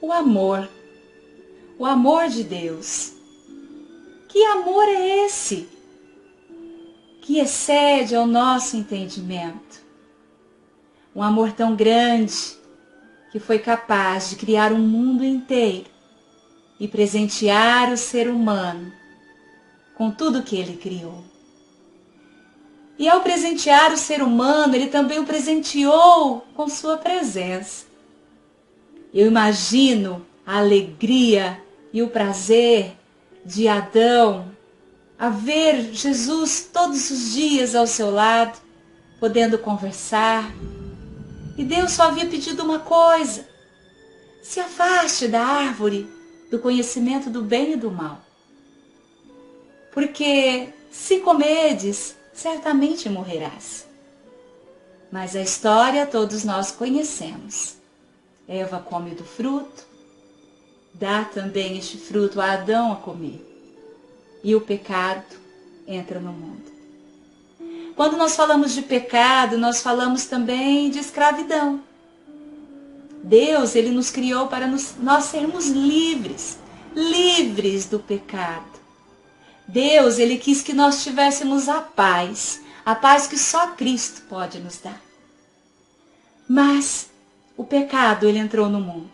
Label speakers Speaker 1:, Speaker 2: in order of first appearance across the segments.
Speaker 1: o amor de Deus. Que amor é esse que excede ao nosso entendimento? Um amor tão grande que foi capaz de criar um mundo inteiro e presentear o ser humano com tudo que ele criou. E ao presentear o ser humano, ele também o presenteou com sua presença. Eu imagino a alegria e o prazer de Adão a ver Jesus todos os dias ao seu lado, podendo conversar. E Deus só havia pedido uma coisa: se afaste da árvore do conhecimento do bem e do mal. Porque se comedes, certamente morrerás. Mas a história todos nós conhecemos. Eva come do fruto, dá também este fruto a Adão a comer. E o pecado entra no mundo. Quando nós falamos de pecado, nós falamos também de escravidão. Deus, ele nos criou para nós sermos livres, livres do pecado. Deus, ele quis que nós tivéssemos a paz que só Cristo pode nos dar. Mas o pecado, ele entrou no mundo.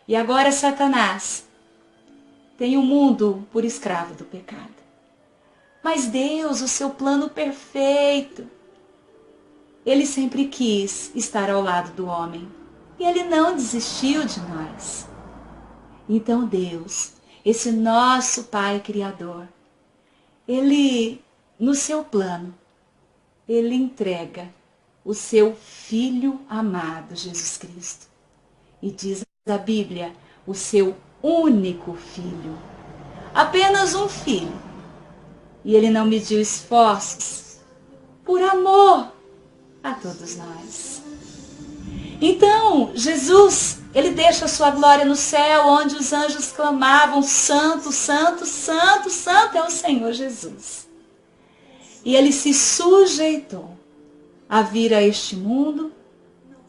Speaker 1: E agora Satanás tem o mundo por escravo do pecado. Mas Deus, o seu plano perfeito, ele sempre quis estar ao lado do homem. E ele não desistiu de nós. Então Deus, esse nosso Pai Criador, ele, no seu plano, ele entrega o seu Filho amado, Jesus Cristo. E diz a Bíblia, o seu único Filho. Apenas um Filho. E ele não mediu esforços por amor a todos nós. Então, Jesus, ele deixa a sua glória no céu, onde os anjos clamavam, santo, santo, santo, santo é o Senhor Jesus. E ele se sujeitou a vir a este mundo,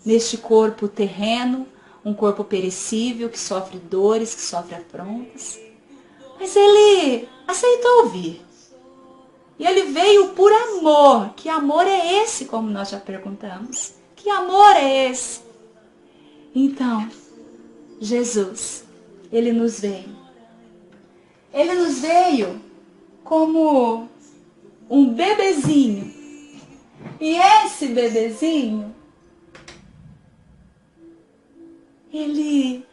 Speaker 1: neste corpo terreno, um corpo perecível, que sofre dores, que sofre afrontas. Mas ele aceitou vir. E ele veio por amor. Que amor é esse, como nós já perguntamos? Que amor é esse? Então, Jesus, ele nos veio. Ele nos veio como um bebezinho. E esse bebezinho, ele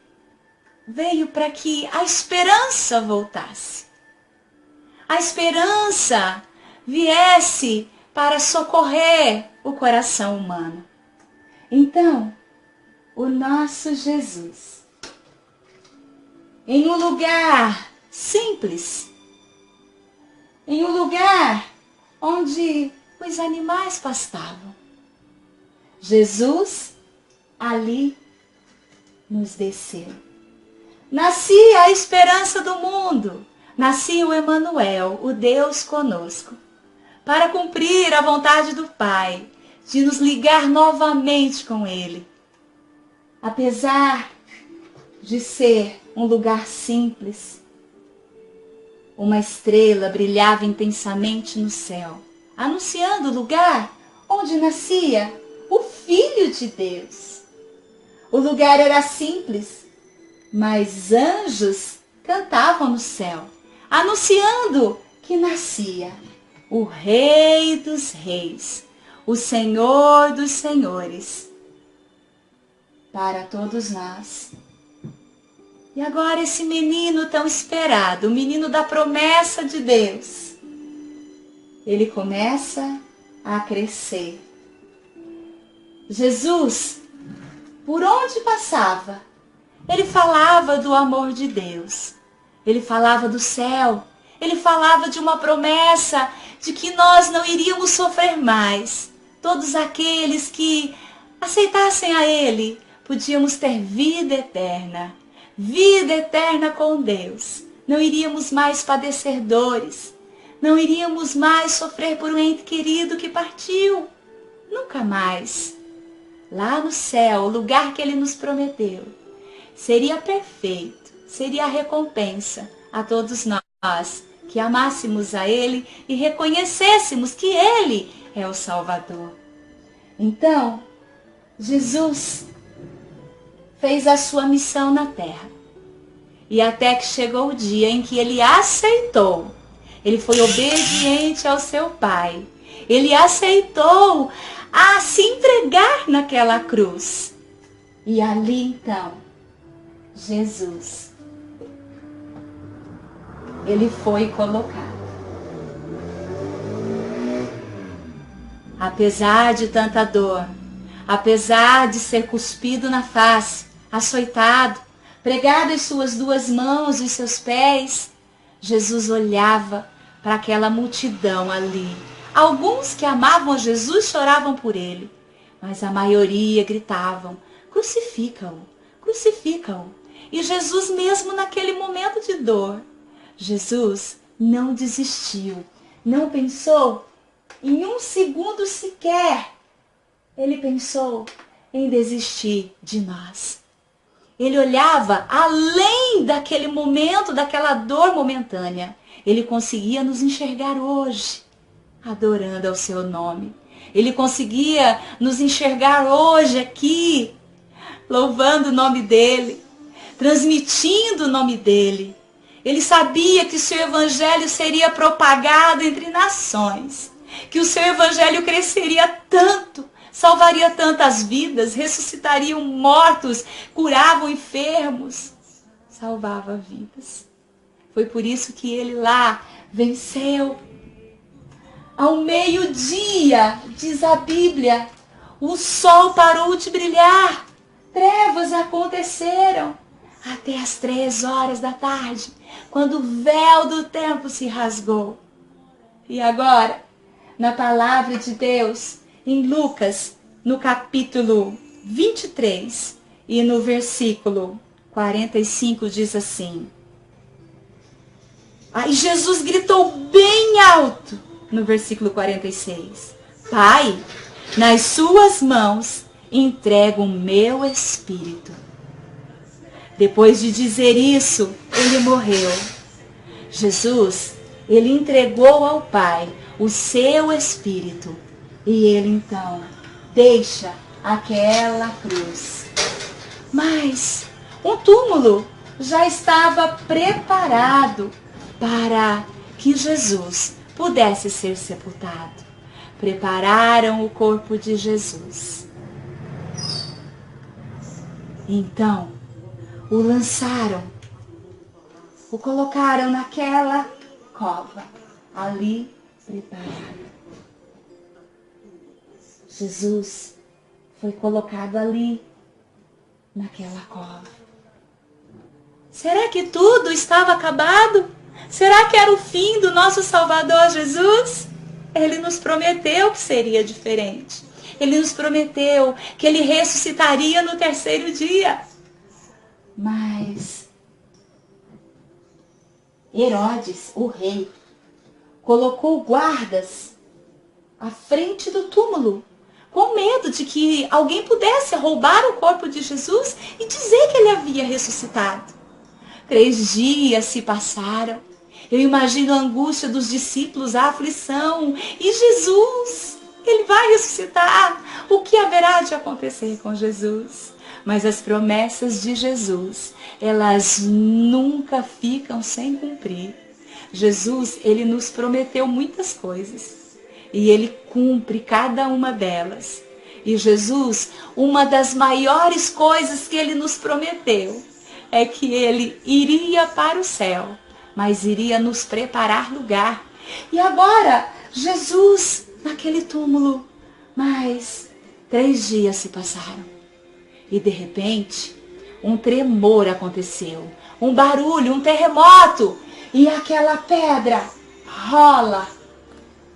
Speaker 1: veio para que a esperança voltasse. A esperança viesse para socorrer o coração humano. Então, o nosso Jesus, em um lugar simples, em um lugar onde os animais pastavam, Jesus ali nos desceu. Nascia a esperança do mundo, nascia o Emanuel, o Deus conosco, para cumprir a vontade do Pai, de nos ligar novamente com Ele. Apesar de ser um lugar simples, uma estrela brilhava intensamente no céu, anunciando o lugar onde nascia o Filho de Deus. O lugar era simples, mas anjos cantavam no céu, anunciando que nascia o Rei dos Reis, o Senhor dos Senhores, para todos nós. E agora esse menino tão esperado, o menino da promessa de Deus, ele começa a crescer. Jesus, por onde passava, ele falava do amor de Deus, ele falava do céu, ele falava de uma promessa de que nós não iríamos sofrer mais. Todos aqueles que aceitassem a ele, podíamos ter vida eterna com Deus. Não iríamos mais padecer dores, não iríamos mais sofrer por um ente querido que partiu, nunca mais. Lá no céu, o lugar que ele nos prometeu, seria perfeito, seria a recompensa a todos nós que amássemos a Ele e reconhecêssemos que Ele é o Salvador. Então, Jesus fez a sua missão na terra. E até que chegou o dia em que Ele aceitou. Ele foi obediente ao seu Pai. Ele aceitou a se entregar naquela cruz. E ali então, Jesus, Ele foi colocado. Apesar de tanta dor, apesar de ser cuspido na face, açoitado, pregado em suas 2 mãos e seus pés, Jesus olhava para aquela multidão ali. Alguns que amavam a Jesus choravam por ele, mas a maioria gritavam: crucifica-o, crucifica-o. E Jesus, mesmo naquele momento de dor, Jesus não desistiu, não pensou em um segundo sequer. Ele pensou em desistir de nós. Ele olhava além daquele momento, daquela dor momentânea. Ele conseguia nos enxergar hoje, adorando ao seu nome. Ele conseguia nos enxergar hoje aqui, louvando o nome dele, transmitindo o nome dele. Ele sabia que o seu evangelho seria propagado entre nações, que o seu evangelho cresceria tanto, salvaria tantas vidas, ressuscitariam mortos, curavam enfermos, salvava vidas. Foi por isso que ele lá venceu. Ao meio-dia, diz a Bíblia, o sol parou de brilhar, trevas aconteceram, até as 3 horas da tarde, quando o véu do templo se rasgou. E agora, na palavra de Deus, em Lucas, no capítulo 23 e no versículo 45, diz assim: aí Jesus gritou bem alto, no versículo 46, Pai, nas suas mãos entrego o meu espírito. Depois de dizer isso, ele morreu. Jesus, ele entregou ao Pai o seu espírito. E ele então deixa aquela cruz. Mas um túmulo já estava preparado para que Jesus pudesse ser sepultado. Prepararam o corpo de Jesus. Então, o lançaram, o colocaram naquela cova, ali preparado. Jesus foi colocado ali, naquela cova. Será que tudo estava acabado? Será que era o fim do nosso Salvador Jesus? Ele nos prometeu que seria diferente. Ele nos prometeu que ele ressuscitaria no 3º dia. Mas Herodes, o rei, colocou guardas à frente do túmulo, com medo de que alguém pudesse roubar o corpo de Jesus e dizer que ele havia ressuscitado. 3 dias se passaram. Eu imagino a angústia dos discípulos, a aflição. E Jesus, ele vai ressuscitar. O que haverá de acontecer com Jesus? Mas as promessas de Jesus, elas nunca ficam sem cumprir. Jesus, ele nos prometeu muitas coisas. E ele cumpre cada uma delas. E Jesus, uma das maiores coisas que ele nos prometeu é que ele iria para o céu, mas iria nos preparar lugar. E agora, Jesus naquele túmulo, mas 3 dias se passaram. E de repente, um tremor aconteceu, um barulho, um terremoto, e aquela pedra rola.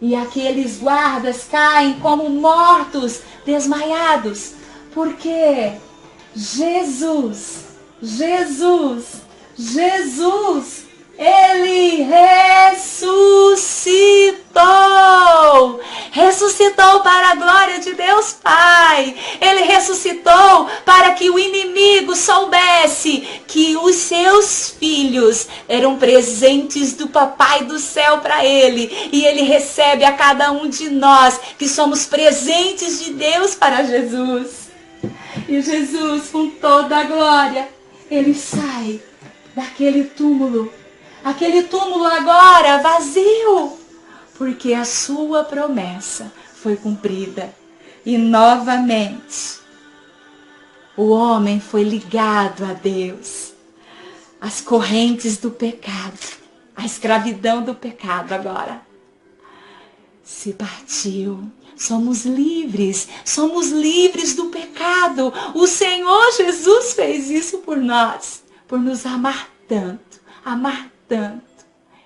Speaker 1: E aqueles guardas caem como mortos, desmaiados, porque Jesus, ele ressuscitou! ressuscitou para a glória de Deus Pai. Ele ressuscitou para que o inimigo soubesse que os seus filhos eram presentes do Papai do céu para ele. E ele recebe a cada um de nós que somos presentes de Deus para Jesus. E Jesus, com toda a glória, ele sai daquele túmulo. Aquele túmulo agora vazio, porque a sua promessa foi cumprida. E novamente, o homem foi ligado a Deus. As correntes do pecado, a escravidão do pecado agora se partiu. Somos livres do pecado. O Senhor Jesus fez isso por nós, por nos amar tanto,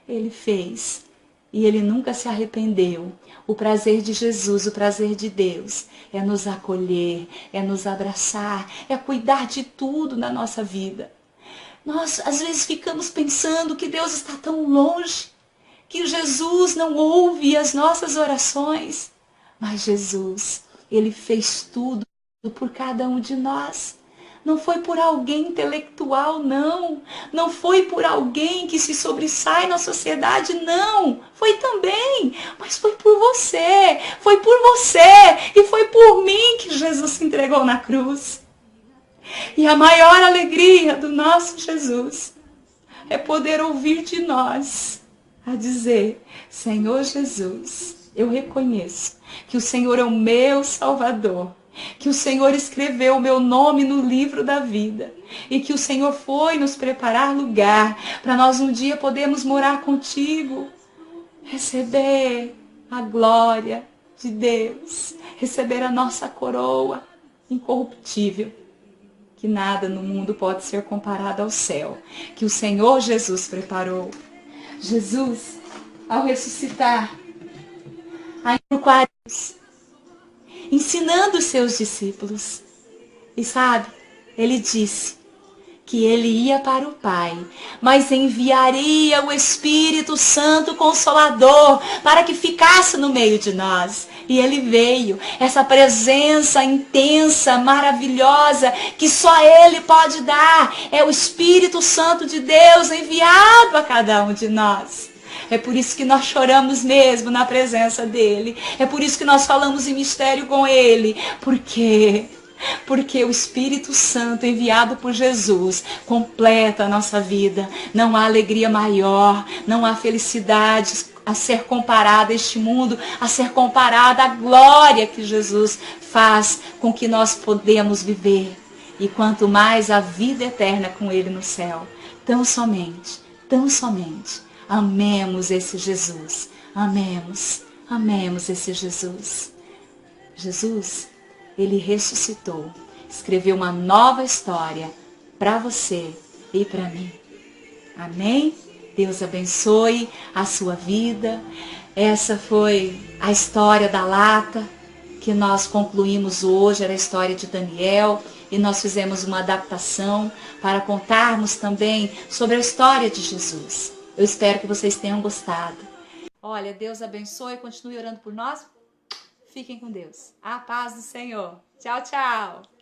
Speaker 1: Ele fez. E ele nunca se arrependeu. O prazer de Jesus, o prazer de Deus é nos acolher, é nos abraçar, é cuidar de tudo na nossa vida. Nós às vezes ficamos pensando que Deus está tão longe, que Jesus não ouve as nossas orações. Mas Jesus, ele fez tudo por cada um de nós. Não foi por alguém intelectual, não. Não foi por alguém que se sobressai na sociedade, não. Foi também, mas foi por você. Foi por você e foi por mim que Jesus se entregou na cruz. E a maior alegria do nosso Jesus é poder ouvir de nós a dizer: Senhor Jesus, eu reconheço que o Senhor é o meu Salvador, que o Senhor escreveu o meu nome no livro da vida e que o Senhor foi nos preparar lugar para nós um dia podermos morar contigo, receber a glória de Deus, receber a nossa coroa incorruptível, que nada no mundo pode ser comparado ao céu, que o Senhor Jesus preparou. Jesus, ao ressuscitar, aí no quarto, ensinando os seus discípulos. E sabe, ele disse que ele ia para o Pai, mas enviaria o Espírito Santo Consolador para que ficasse no meio de nós. E ele veio, essa presença intensa, maravilhosa, que só ele pode dar. É o Espírito Santo de Deus enviado a cada um de nós. É por isso que nós choramos mesmo na presença dele. É por isso que nós falamos em mistério com ele. Porque o Espírito Santo enviado por Jesus completa a nossa vida. Não há alegria maior, não há felicidade a ser comparada a este mundo, a ser comparada à glória que Jesus faz com que nós podemos viver. E quanto mais a vida eterna com ele no céu. Tão somente, amemos esse Jesus. Amemos esse Jesus. Jesus, ele ressuscitou, escreveu uma nova história para você e para mim. Amém? Deus abençoe a sua vida. Essa foi a história da lata que nós concluímos hoje, era a história de Daniel, e nós fizemos uma adaptação para contarmos também sobre a história de Jesus. Eu espero que vocês tenham gostado. Olha, Deus abençoe, continue orando por nós. Fiquem com Deus. A paz do Senhor. Tchau, tchau.